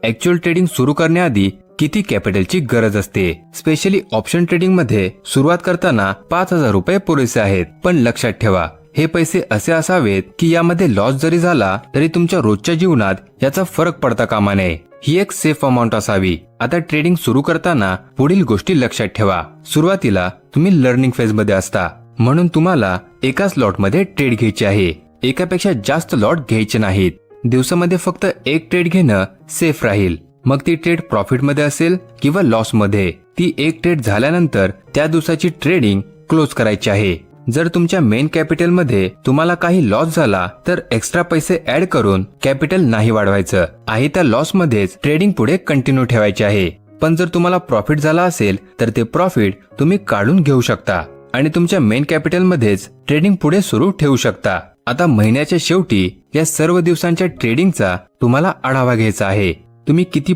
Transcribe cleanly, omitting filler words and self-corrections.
Actual trading सुरू करण्याआधी किती कॅपिटलची गरज असते. स्पेशली ऑप्शन ट्रेडिंग मध्ये सुरुवात करताना 5,000 रुपये पुरेसे आहेत. पण लक्षात ठेवा, हे पैसे असे असावेत की यामध्ये लॉस जरी झाला तरी तुमच्या रोजच्या जीवनात याचा फरक पडता कामा नये. ही एक सेफ अमाउंट असावी. आता ट्रेडिंग सुरू करताना पुढील गोष्टी लक्षात ठेवा. सुरुवातीला तुम्ही लर्निंग फेज मध्ये असता, म्हणून तुम्हाला एकाच लॉट मध्ये ट्रेड घ्यायचे आहे. एकापेक्षा जास्त लॉट घ्यायचे नाहीत. दिवसामध्ये फक्त एक ट्रेड घेणं सेफ राहील. मग ती ट्रेड प्रॉफिट मध्ये असेल किंवा लॉस मध्ये, ती एक ट्रेड झाल्यानंतर त्या दिवसाची ट्रेडिंग क्लोज करायची आहे. जर तुमच्या मेन कॅपिटल मध्ये तुम्हाला काही लॉस झाला तर एक्स्ट्रा पैसे ऍड करून कॅपिटल नाही वाढवायचं आहे. त्या लॉस मध्येच ट्रेडिंग पुढे कंटिन्यू ठेवायचे आहे. पण जर तुम्हाला प्रॉफिट झाला असेल तर ते प्रॉफिट तुम्ही काढून घेऊ शकता आणि तुमच्या मेन कॅपिटल मध्येच ट्रेडिंग पुढे सुरू ठेवू शकता. आता महिन्याच्या शेवटी या सर्व दिवसांच्या ट्रेडिंगचा तुम्हाला आढावा घ्यायचा आहे. तुम्ही किती